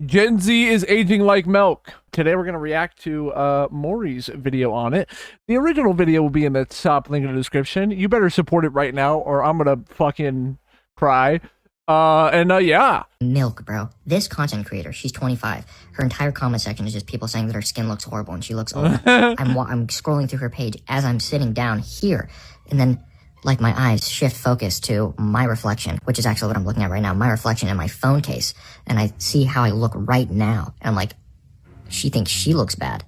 Gen Z is aging like milk. Today we're going to react to Maury's video on it. The original video will be in the top link in the description. You better support it right now or I'm going to fucking cry. Yeah. Milk, bro. This content creator, she's 25. Her entire comment section is just people saying that her skin looks horrible and she looks old. I'm scrolling through her page as I'm sitting down here, and then like my eyes shift focus to my reflection, which is actually what I'm looking at right now, my reflection in my phone case, and I see how I look right now, and I'm like, she thinks she looks bad.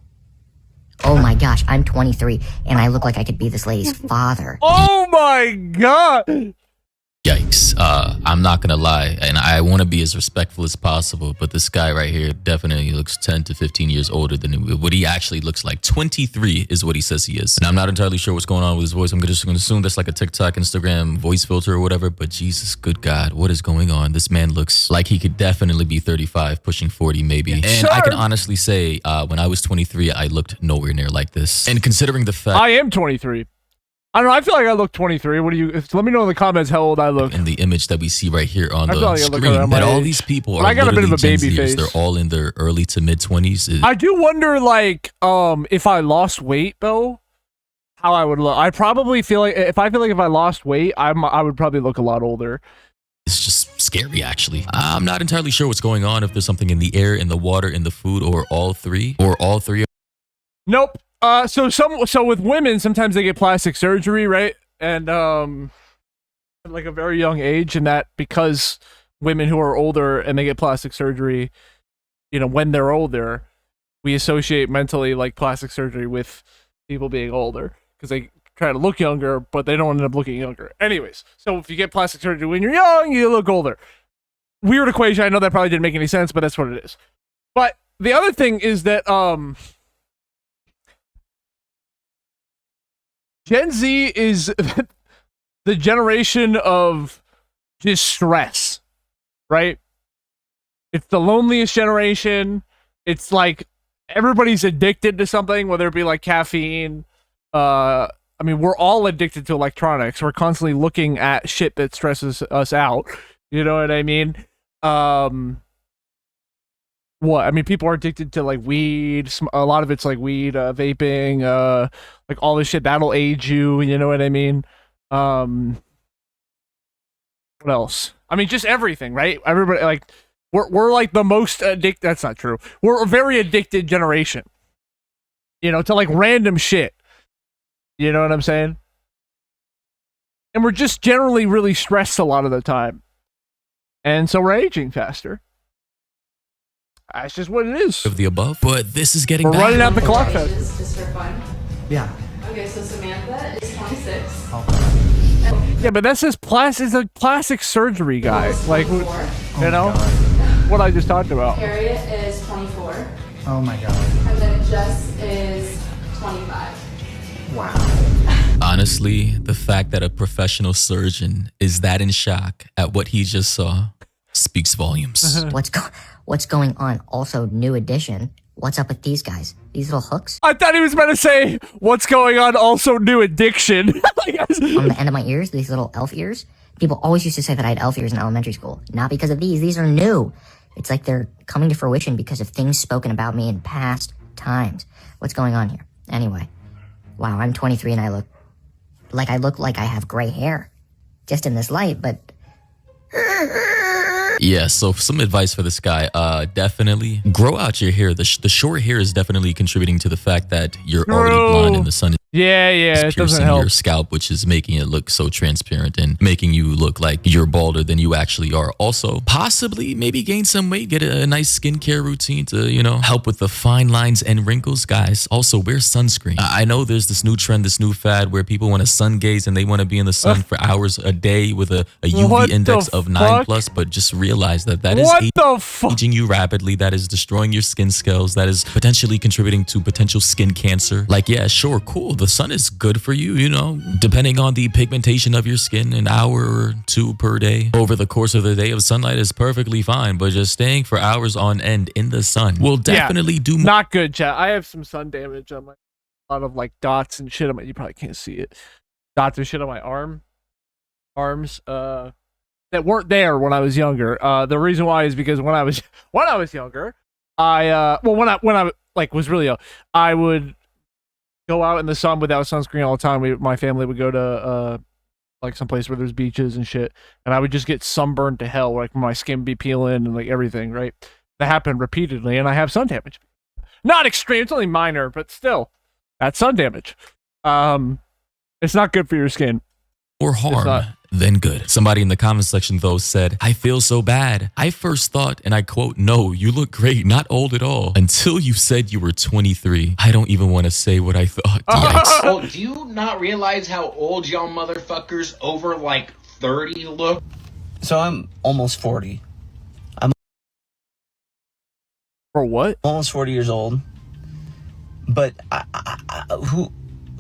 Oh my gosh, I'm 23, and I look like I could be this lady's father. Oh my god! Yikes. I'm not gonna lie, and I want to be as respectful as possible, but this guy right here definitely looks 10 to 15 years older than what he actually looks like. 23 is what he says he is. And I'm not entirely sure what's going on with his voice. I'm just gonna assume that's like a TikTok, Instagram voice filter or whatever, but Jesus, good God, what is going on? This man looks like he could definitely be 35, pushing 40 maybe. And sure. I can honestly say, when I was 23, I looked nowhere near like this. And considering the fact— I am 23. I don't know, I feel like I look 23. What do you... Let me know in the comments how old I look. And the image that we see right here on the like screen, that all these people are I got a bit of a baby face. They're all in their early to mid-20s. I do wonder, like, if I lost weight, though, how I would look. I probably feel like... If I lost weight, I would probably look a lot older. It's just scary, actually. I'm not entirely sure what's going on, if there's something in the air, in the water, in the food, or all three. Or all three. Nope. So with women, sometimes they get plastic surgery, right? And at like a very young age, and that because women who are older and they get plastic surgery, you know, when they're older, we associate mentally like plastic surgery with people being older because they try to look younger, but they don't end up looking younger. Anyways, so if you get plastic surgery when you're young, you look older. Weird equation. I know that probably didn't make any sense, but that's what it is. But the other thing is that Gen Z is the generation of distress, right? It's the loneliest generation. It's like everybody's addicted to something, whether it be like caffeine. I mean, we're all addicted to electronics. We're constantly looking at shit that stresses us out. You know what I mean? What? I mean, people are addicted to, like, weed. A lot of it's, like, weed, vaping, like, all this shit. That'll age you, you know what I mean? What else? I mean, just everything, right? Everybody, like, we're like, the most addicted... That's not true. We're a very addicted generation. You know, to, like, random shit. You know what I'm saying? And we're just generally really stressed a lot of the time. And so we're aging faster. That's just what it is. Of the above, but this is getting We're bad. running out the clock. Just for fun. Yeah. Okay, so Samantha is 26. Yeah, but that's just a plastic surgery guy. Like, you know, what I just talked about. Harriet is 24. Oh my god. And then Jess is 25. Wow. Honestly, the fact that a professional surgeon is that in shock at what he just saw speaks volumes. What's going on? Also, new edition. What's up with these guys? These little hooks I thought he was about to say, what's going on? Also, new addiction. on the end of my ears, these little elf ears. People always used to say that I had elf ears in elementary school. Not because of these. These are new. It's like they're coming to fruition because of things spoken about me in past times. What's going on here? Anyway. Wow, I'm 23 and I look like I have gray hair. Just in this light, but... Yeah, so some advice for this guy, definitely grow out your hair. The short hair is definitely contributing to the fact that you're already blonde and the sun Yeah, is it doesn't piercing help. your scalp, which is making it look so transparent and making you look like you're balder than you actually are. Also, possibly maybe gain some weight, get a nice skincare routine to, you know, help with the fine lines and wrinkles. Guys, also wear sunscreen. I know there's this new trend, this new fad where people want to sun gaze and they want to be in the sun for hours a day with a UV index of 9+, but just realize that is aging you rapidly. That is destroying your skin scales. That is potentially contributing to potential skin cancer. Like, yeah, sure, cool. The sun is good for you, you know, depending on the pigmentation of your skin, an hour or two per day over the course of the day of sunlight is perfectly fine, but just staying for hours on end in the sun will definitely do more. Not good, chat. I have some sun damage on my, a lot of like dots and shit on my, you probably can't see it. Dots and shit on my arms. that weren't there when I was younger. The reason why is because when I was younger, when I like was really young, I would go out in the sun without sunscreen all the time. My family would go to like someplace where there's beaches and shit, and I would just get sunburned to hell, like my skin would be peeling and like everything, right? That happened repeatedly, and I have sun damage. Not extreme, it's only minor, but still, that's sun damage. It's not good for your skin. More harm than good. Somebody in the comment section, though, said, I feel so bad. I first thought, and I quote, no, you look great, not old at all, until you said you were 23. I don't even want to say what I thought. Yikes. Oh, do you not realize how old y'all motherfuckers over like 30 look? So I'm almost 40. For what? Almost 40 years old. But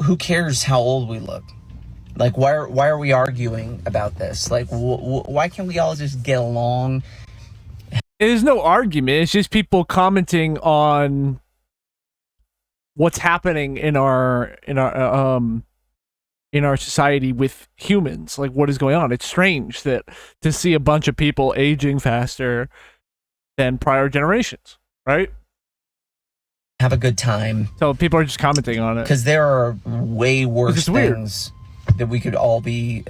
who cares how old we look? Like, why are we arguing about this? Like, why can't we all just get along? It is no argument. It's just people commenting on what's happening in our society with humans. Like, what is going on? It's strange that to see a bunch of people aging faster than prior generations, right? Have a good time. So people are just commenting on it. Because there are way worse weird. things that we could all be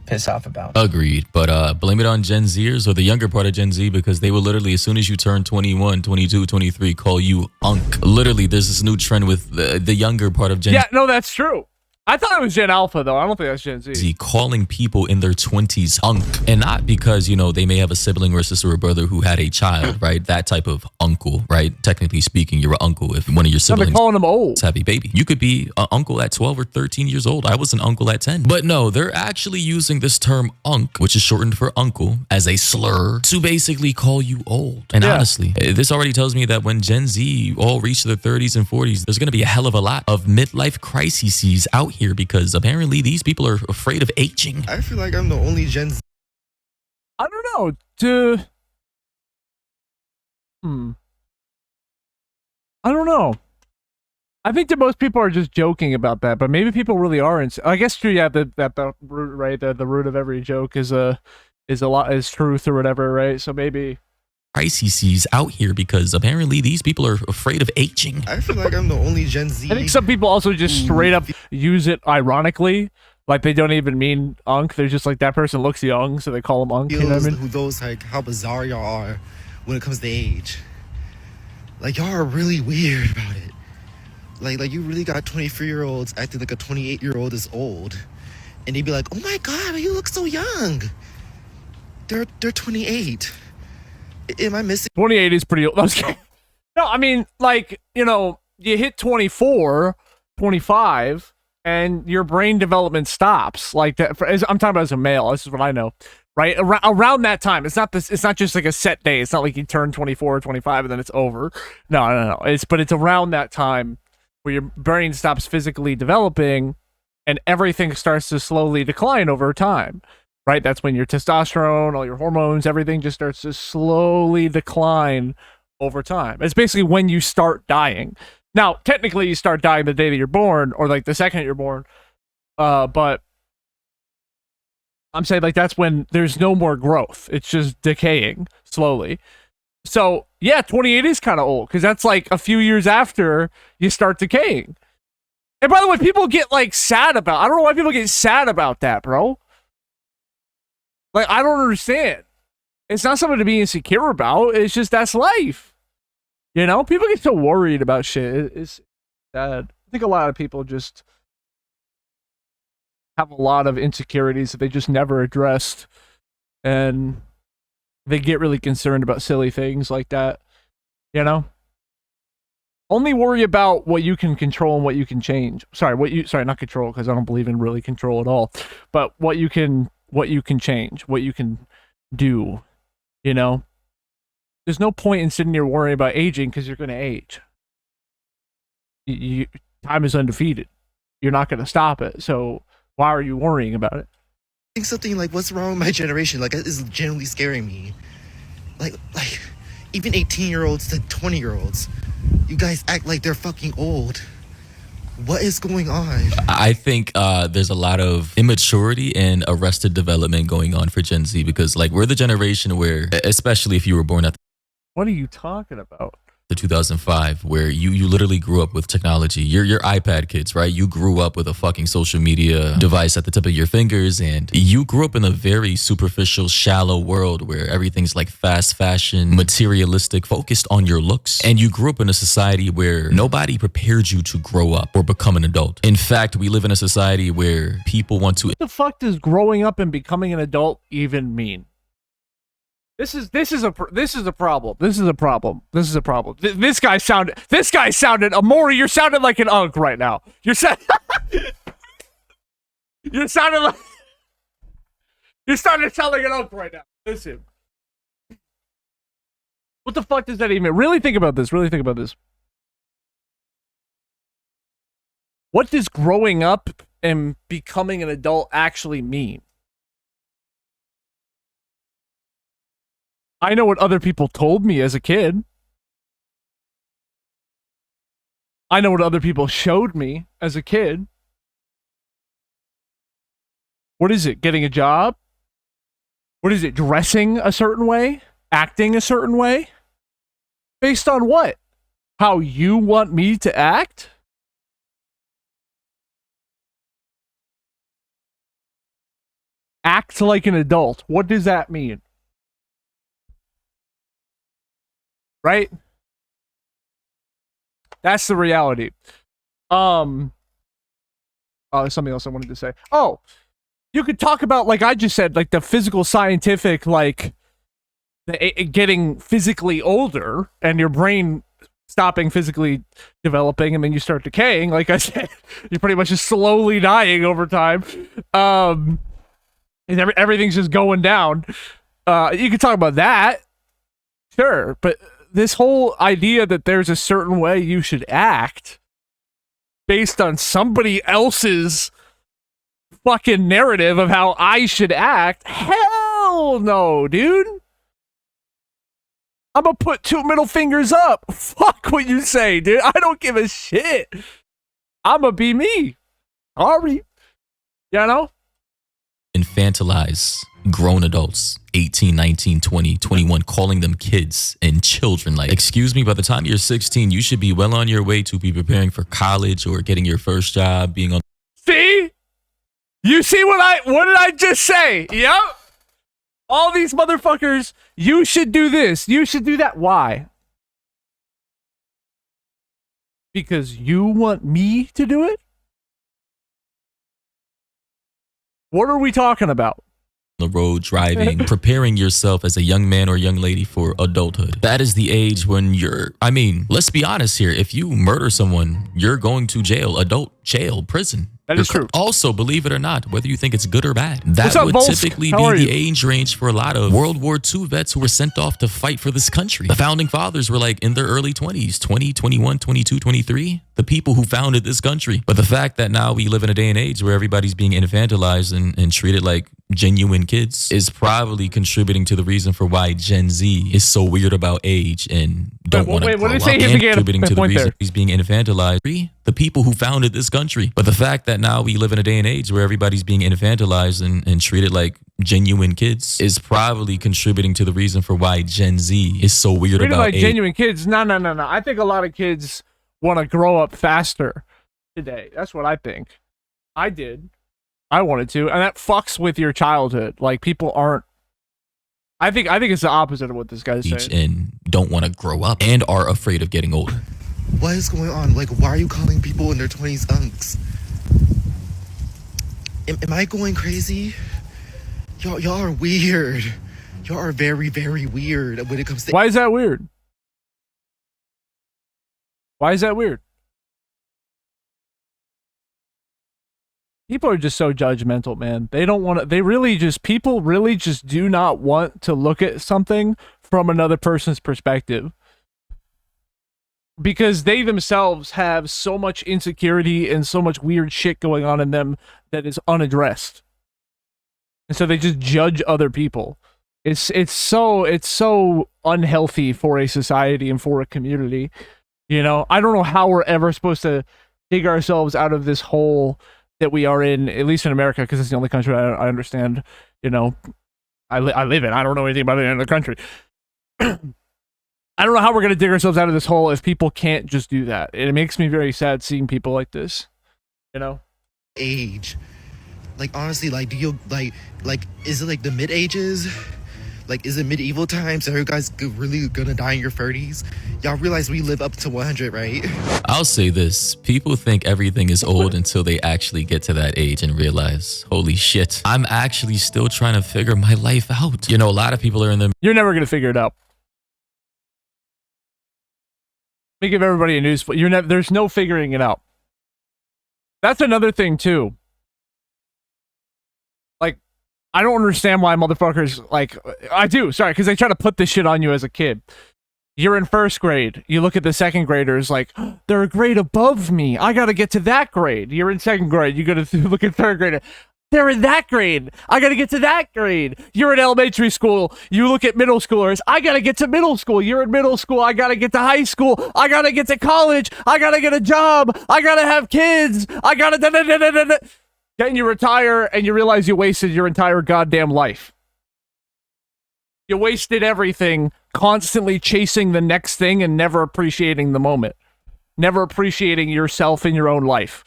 pissed off about. Agreed. But blame it on Gen Zers or the younger part of Gen Z, because they will literally, as soon as you turn 21, 22, 23, call you unk. Literally, there's this new trend with the younger part of Gen Z. Yeah, no, that's true. I thought it was Gen Alpha, though. I don't think that's Gen Z. Calling people in their 20s unk. And not because, you know, they may have a sibling or a sister or brother who had a child, right? That type of uncle, right? Technically speaking, you're an uncle if one of your siblings They're calling them old. have a baby. You could be an uncle at 12 or 13 years old. I was an uncle at 10. But no, they're actually using this term unk, which is shortened for uncle, as a slur to basically call you old. And honestly, this already tells me that when Gen Z all reach their 30s and 40s, there's going to be a hell of a lot of midlife crises out here, because apparently these people are afraid of aging. I feel like I'm the only Gen Z. I don't know. I don't know. I think that most people are just joking about that, but maybe people really are. I guess true. Yeah, the root, right? The root of every joke is truth or whatever, right? So maybe crises out here, because apparently these people are afraid of aging. I feel like I'm the only Gen Z. I think some people also just straight up use it ironically, like they don't even mean unk. They're just like, that person looks young, so they call them unk. You know what I mean? Who knows like how bizarre y'all are when it comes to age. Like, y'all are really weird about it. Like you really got 23-year-olds acting like a 28-year-old is old, and they'd be like, "Oh my God, you look so young." They're 28. Am I missing? 28 is pretty old. No, I mean, like, you know, you hit 24, 25, and your brain development stops. Like that. I'm talking about as a male. This is what I know, right? Around that time, it's not just like a set day. It's not like you turn 24 or 25 and then it's over. No. But it's around that time where your brain stops physically developing, and everything starts to slowly decline over time. Right, that's when your testosterone, all your hormones, everything just starts to slowly decline over time. It's basically when you start dying. Now, technically, you start dying the day that you're born, or like the second you're born. But I'm saying, like, that's when there's no more growth. It's just decaying slowly. So yeah, 28 is kind of old, because that's like a few years after you start decaying. And by the way, people get like sad about. I don't know why people get sad about that, bro. Like, I don't understand. It's not something to be insecure about. It's just, that's life. You know? People get so worried about shit. It's sad. I think a lot of people just have a lot of insecurities that they just never addressed. And they get really concerned about silly things like that. You know? Only worry about what you can control and what you can change. Sorry, not control, because I don't believe in really control at all. But what you can change, what you can do, you know? There's no point in sitting here worrying about aging, because you're going to age. Time is undefeated. You're not going to stop it. So why are you worrying about it? I think something like, what's wrong with my generation? Like, it's genuinely scaring me. Like even 18-year-olds to 20-year-olds, you guys act like they're fucking old. What is going on? I think there's a lot of immaturity and arrested development going on for Gen Z because, like, we're the generation where, especially if you were born at What are you talking about? the 2005, where you literally grew up with technology. You're iPad kids, right? You grew up with a fucking social media device at the tip of your fingers, and you grew up in a very superficial, shallow world where everything's like fast fashion, materialistic, focused on your looks. And you grew up in a society where nobody prepared you to grow up or become an adult. In fact, we live in a society where people want to. What the fuck does growing up and becoming an adult even mean? This is a problem. This is a problem. This guy sounded Amori. You're sounding like an unk right now. You're sounding like you're starting to sound like an unk right now. Listen, what the fuck does that even mean? Really think about this. What does growing up and becoming an adult actually mean? I know what other people told me as a kid. I know what other people showed me as a kid. What is it? Getting a job? What is it? Dressing a certain way? Acting a certain way? Based on what? How you want me to act? Act like an adult. What does that mean? Right? That's the reality. Oh, there's something else I wanted to say. Oh, you could talk about, like I just said, like the physical scientific, like getting physically older and your brain stopping physically developing and then you start decaying. Like I said, you're pretty much just slowly dying over time. And everything's just going down. You could talk about that. Sure, but this whole idea that there's a certain way you should act based on somebody else's fucking narrative of how I should act, hell no, dude. I'm gonna put 2 middle fingers up. Fuck what you say, dude. I don't give a shit. I'm gonna be me. Sorry. You know? Infantilize grown adults, 18, 19, 20, 21, calling them kids and children. Like, excuse me, by the time you're 16, you should be well on your way to be preparing for college or getting your first job, being on. See? You see what did I just say? Yep. All these motherfuckers, you should do this, you should do that. Why? Because you want me to do it? What are we talking about? The road, driving, preparing yourself as a young man or young lady for adulthood. That is the age when let's be honest here. If you murder someone, you're going to jail, adult jail, prison. That is true. Also, believe it or not, whether you think it's good or bad, that What's up, would Volsk? typically How are be the you? age range for a lot of World War II vets who were sent off to fight for this country. The founding fathers were like in their early 20s, 20, 21, 22, 23. The people who founded this country. But the fact that now we live in a day and age where everybody's being infantilized and treated like genuine kids is probably contributing to the reason for why Gen Z is so weird about age and don't want to grow up, and contributing to the reason he's being infantilized. The people who founded this country. But the fact that now we live in a day and age where everybody's being infantilized and treated like genuine kids is probably contributing to the reason for why Gen Z is so weird Treated about like age. genuine kids? No. I think a lot of kids want to grow up faster today. That's what I think. I did. I wanted to, and that fucks with your childhood. Like, people aren't. I think it's the opposite of what this guy's saying. And don't want to grow up and are afraid of getting older. What is going on? Like, why are you calling people in their 20s unks? Am I going crazy? Y'all are weird. Y'all are very, very weird when it comes to. Why is that weird? Why is that weird? People are just so judgmental, man. They don't want to, people really just do not want to look at something from another person's perspective. Because they themselves have so much insecurity and so much weird shit going on in them that is unaddressed. And so they just judge other people. It's so unhealthy for a society and for a community. You know, I don't know how we're ever supposed to dig ourselves out of this hole that we are in, at least in America, because it's the only country I understand, you know, I live in. I don't know anything about any other country. I don't know how we're going to dig ourselves out of this hole if people can't just do that. It makes me very sad seeing people like this, you know? Age. Like, honestly, like, do you, like, is it like the mid-ages? Like, is it medieval times? Are you guys really gonna die in your 30s? Y'all realize we live up to 100, right? I'll say this. People think everything is old until they actually get to that age and realize, holy shit, I'm actually still trying to figure my life out. You know, a lot of people are in their You're never going to figure it out. Let me give everybody a news. There's no figuring it out. That's another thing, too. Like, I don't understand why motherfuckers, like, I do, sorry, because they try to put this shit on you as a kid. You're in first grade. You look at the second graders like, they're a grade above me. I got to get to that grade. You're in second grade. You got to look at third grader. They're in that grade. I got to get to that grade. You're in elementary school. You look at middle schoolers. I got to get to middle school. You're in middle school. I got to get to high school. I got to get to college. I got to get a job. I got to have kids. I got to... Then you retire and you realize you wasted your entire goddamn life. You wasted everything constantly chasing the next thing and never appreciating the moment. Never appreciating yourself in your own life.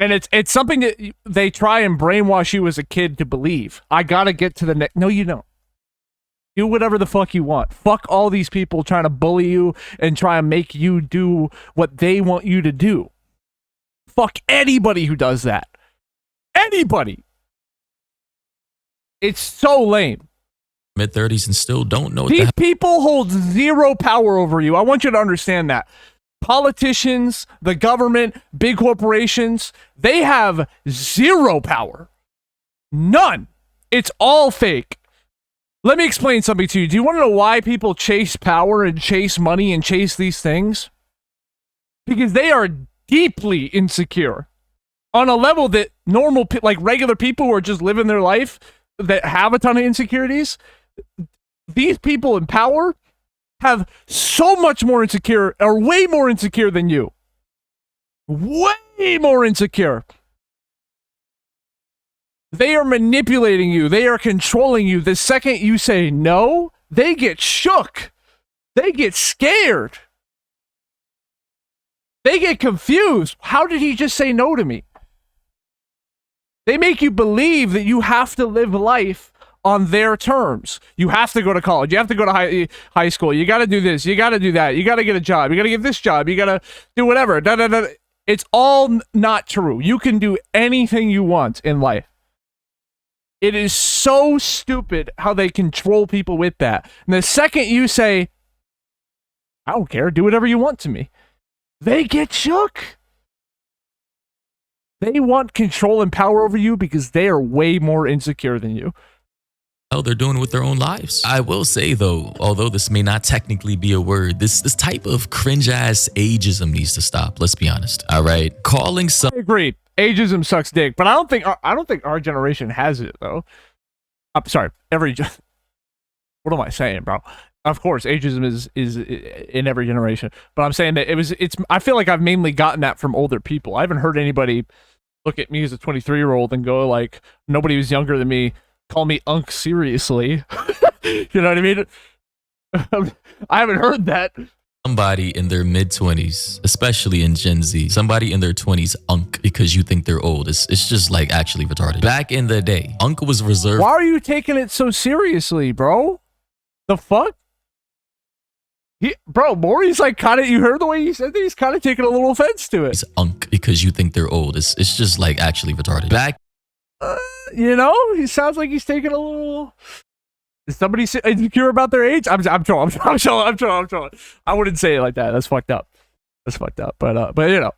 And it's something that they try and brainwash you as a kid to believe. I gotta get to the next... No, you don't. Do whatever the fuck you want. Fuck all these people trying to bully you and try and make you do what they want you to do. Fuck anybody who does that. Anybody. It's so lame. mid-30s and still don't know what These people hold zero power over you. I want you to understand that. Politicians, the government, big corporations, they have zero power. None. It's all fake. Let me explain something to you. Do you want to know why people chase power and chase money and chase these things? Because they are deeply insecure on a level that normal, like regular people who are just living their life that have a ton of insecurities. These people in power have so much more insecure, or way more insecure than you. Way more insecure. They are manipulating you. They are controlling you. The second you say no, they get shook. They get scared. They get confused. How did he just say no to me? They make you believe that you have to live life on their terms. You have to go to college. You have to go to high school. You got to do this. You got to do that. You got to get a job. You got to get this job. You got to do whatever. It's all not true. You can do anything you want in life. It is so stupid how they control people with that. And the second you say, I don't care, do whatever you want to me, they get shook. They want control and power over you because they are way more insecure than you. they're doing with their own lives. I will say though, although this may not technically be a word, this type of cringe ass ageism needs to stop. Let's be honest. All right, calling some. I agree. Ageism sucks dick, but I don't think our generation has it though. I'm sorry. What am I saying, bro? Of course, ageism is in every generation, but I'm saying that it's. I feel like I've mainly gotten that from older people. I haven't heard anybody look at me as a 23-year-old and go like, nobody who's younger than me call me unk seriously. You know what I mean? I haven't heard that. Somebody in their mid-20s, especially in Gen Z, somebody in their 20s unk because you think they're old. It's just like actually retarded. Back in the day, unk was reserved. Why are you taking it so seriously, bro? The fuck? Bro, Maury's like kind of, you heard the way he said that? He's kind of taking a little offense to it. It's unk because you think they're old. It's just like actually retarded. Back. You know, he sounds like he's taking a little. Is somebody insecure about their age? I'm trolling. I wouldn't say it like that. That's fucked up. But you know.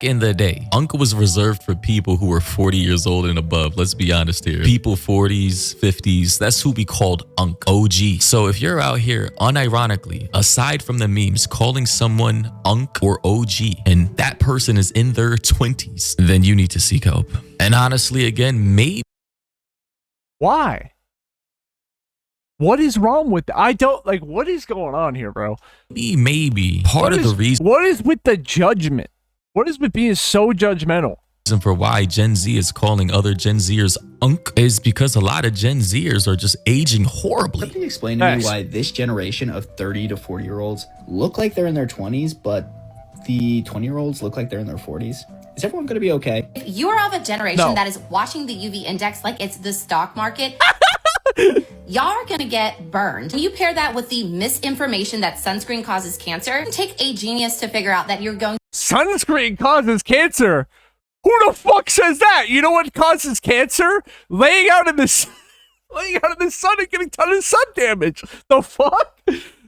In the day, unk was reserved for people who were 40 years old and above. Let's be honest here. People 40s, 50s, that's who we called unk, OG. So if you're out here, unironically, aside from the memes, calling someone unk or OG, and that person is in their 20s, then you need to seek help. And honestly, again, maybe. Why? What is wrong with that? I don't like. What is going on here, bro? Maybe part of the reason What is with the judgment? What is with being so judgmental? for why Gen Z is calling other Gen Zers unk is because a lot of Gen Zers are just aging horribly. Somebody explain to me why this generation of 30 to 40 year olds look like they're in their 20s, but the 20-year-olds look like they're in their 40s. Is everyone going to be okay? If you are of a generation that is watching the UV index like it's the stock market, y'all are gonna get burned. When you pair that with the misinformation that sunscreen causes cancer, it take a genius to figure out that you're going Sunscreen causes cancer. Who the fuck says that? You know what causes cancer? Laying out in the sun and getting a ton of sun damage. The fuck?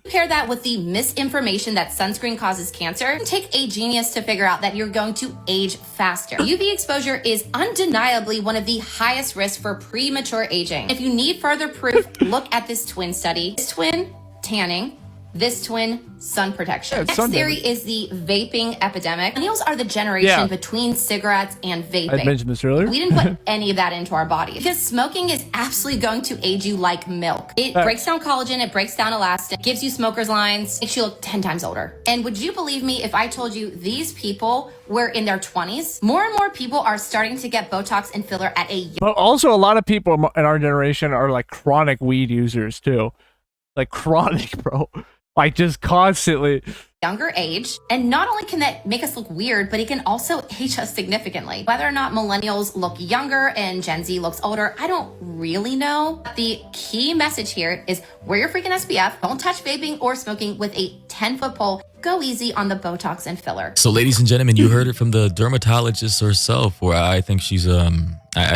pair that with the misinformation that sunscreen causes cancer, it take a genius to figure out that you're going to age faster. UV exposure is undeniably one of the highest risks for premature aging. If you need further proof, look at this twin study. This twin, tanning. This twin, sun protection. Next theory is the vaping epidemic. Millennials are the generation between cigarettes and vaping. I mentioned this earlier. We didn't put any of that into our body because smoking is absolutely going to age you like milk. It breaks down collagen, it breaks down elastin, gives you smoker's lines, makes you look 10 times older. And would you believe me if I told you these people were in their 20s? More and more people are starting to get Botox and filler at a But also a lot of people in our generation are like chronic weed users too. Like chronic, bro. Like just constantly. Younger age. And not only can that make us look weird, but it can also age us significantly. Whether or not millennials look younger and Gen Z looks older, I don't really know. The key message here is wear your freaking SPF. Don't touch vaping or smoking with a 10-foot pole. Go easy on the Botox and filler. So ladies and gentlemen, you heard it from the dermatologist herself, or I think she's a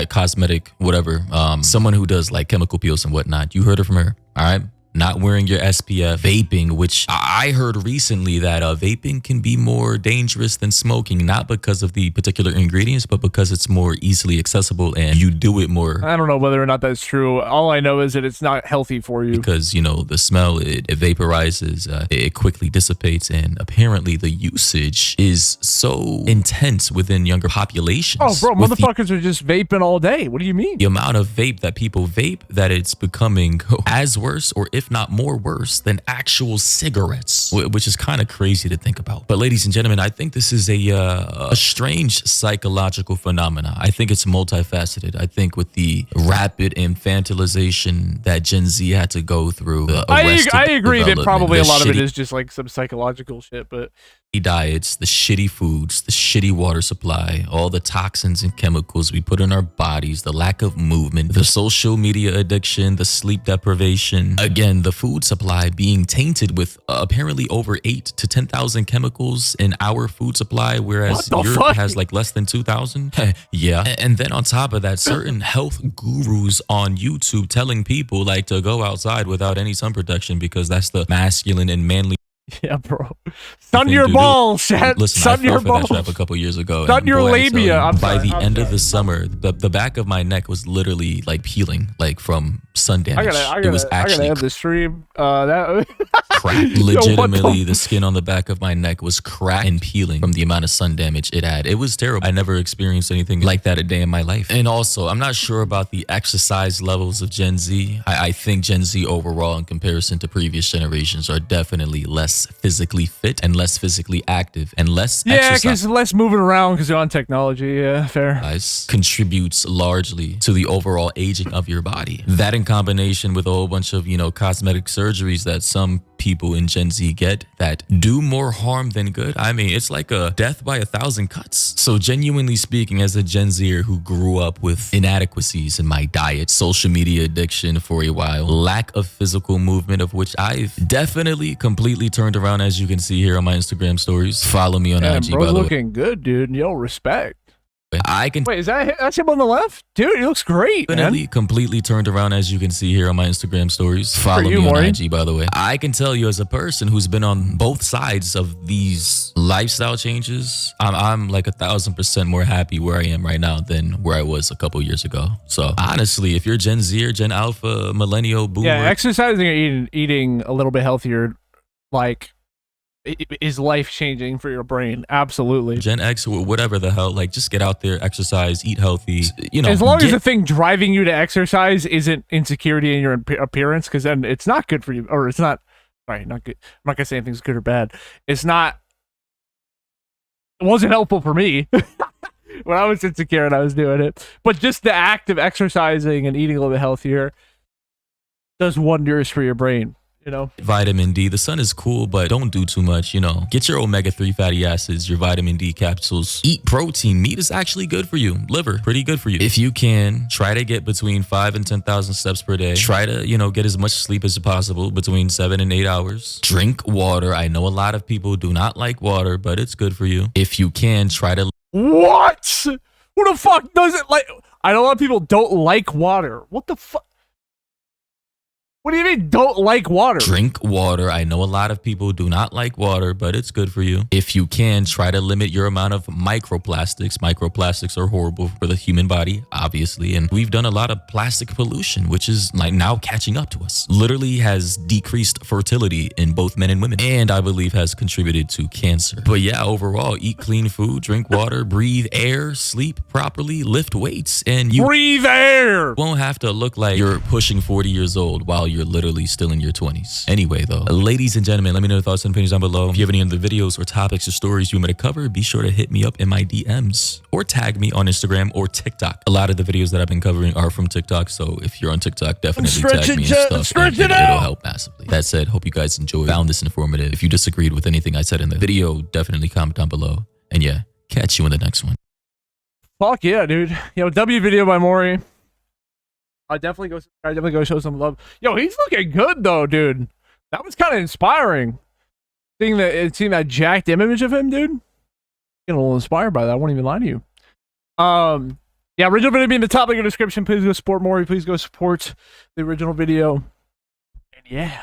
cosmetic, whatever, someone who does like chemical peels and whatnot. You heard it from her, all right? Not wearing your SPF, vaping, which I heard recently that vaping can be more dangerous than smoking, not because of the particular ingredients, but because it's more easily accessible and you do it more. I don't know whether or not that's true. All I know is that it's not healthy for you. Because, you know, the smell, it vaporizes, it quickly dissipates, and apparently the usage is so intense within younger populations. Oh, bro, motherfuckers are just vaping all day. What do you mean? The amount of vape that people vape, that it's becoming as worse, or if not more worse than actual cigarettes, which is kind of crazy to think about. But ladies and gentlemen, I think this is a strange psychological phenomena. I think it's multifaceted. I think with the rapid infantilization that Gen Z had to go through, I agree that probably a lot of it is just like some psychological shit, but diets, the shitty foods, the shitty water supply, all the toxins and chemicals we put in our bodies, the lack of movement, the social media addiction, the sleep deprivation. Again, the food supply being tainted with apparently over 8 to 10,000 chemicals in our food supply, whereas Europe has like less than 2,000. Yeah. And then on top of that, certain health gurus on YouTube telling people like to go outside without any sun protection because that's the masculine and manly. Yeah, bro. Sun your balls, chat. Listen, sun I your fell for balls. that trap a couple years ago. Sun your labia. By the end of the summer, the back of my neck was literally like peeling, like from sun damage. It was actually I gotta end the stream. cracked. Legitimately, the skin on the back of my neck was cracked and peeling from the amount of sun damage it had. It was terrible. I never experienced anything like that a day in my life. And also, I'm not sure about the exercise levels of Gen Z. I think Gen Z overall, in comparison to previous generations, are definitely less physically fit and less physically active and less because less moving around because they're on technology. Yeah, fair. Contributes largely to the overall aging of your body. That in combination with a whole bunch of, you know, cosmetic surgeries that some people in Gen Z get that do more harm than good. I mean, it's like a death by 1,000 cuts. So genuinely speaking, as a Gen Zer who grew up with inadequacies in my diet, social media addiction for a while, lack of physical movement, of which I've definitely completely turned around, as you can see here on my Instagram stories. Follow me on IG, by the way. Looking good, dude. Yo, respect. I can wait. That's him on the left, dude. He looks great. Definitely completely turned around, as you can see here on my Instagram stories. Follow me on IG, by the way. I can tell you, as a person who's been on both sides of these lifestyle changes, I'm like 1,000% more happy where I am right now than where I was a couple years ago. So honestly, if you're Gen Z or Gen Alpha, millennial, boomer, exercising and eating a little bit healthier, like is life changing for your brain. Absolutely. Gen X or whatever the hell, like just get out there, exercise, eat healthy. You know, as long as the thing driving you to exercise isn't insecurity in your appearance, because then it's not good for you, or it's not. Sorry, not good. I'm not gonna say anything's good or bad. It's not. It wasn't helpful for me when I was insecure and I was doing it. But just the act of exercising and eating a little bit healthier does wonders for your brain. You know, vitamin D. The sun is cool, but don't do too much. You know, get your omega-3 fatty acids, your vitamin D capsules. Eat protein. Meat is actually good for you. Liver, pretty good for you. If you can, try to get between 5 and 10,000 steps per day. Try to, you know, get as much sleep as possible, between 7 and 8 hours. Drink water. I know a lot of people do not like water, but it's good for you. If you can, try to. What? Who the fuck doesn't like? I know a lot of people don't like water. What the fuck? What do you mean don't like water? Drink water. I know a lot of people do not like water, but it's good for you. If you can, try to limit your amount of microplastics. Microplastics are horrible for the human body, obviously. And we've done a lot of plastic pollution, which is like now catching up to us. Literally has decreased fertility in both men and women, and I believe has contributed to cancer. But yeah, overall, eat clean food, drink water, breathe air, sleep properly, lift weights, and you breathe air. Won't have to look like you're pushing 40 years old while you're literally still in your 20s. Anyway, though, ladies and gentlemen, let me know your thoughts and opinions down below. If you have any other videos or topics or stories you want me to cover, be sure to hit me up in my DMs or tag me on Instagram or TikTok. A lot of the videos that I've been covering are from TikTok, so if you're on TikTok, definitely tag me and stuff. And it'll help massively. That said, hope you guys enjoyed, found this informative. If you disagreed with anything I said in the video, definitely comment down below. And yeah, catch you in the next one. Fuck yeah, dude. Yo, W video by Maury. I definitely go show some love. Yo, he's looking good though, dude. That was kind of inspiring. Seeing that jacked image of him, dude. Getting a little inspired by that. I won't even lie to you. Yeah, original video be in the top link in the description. Please go support Maury. Please go support the original video. And yeah.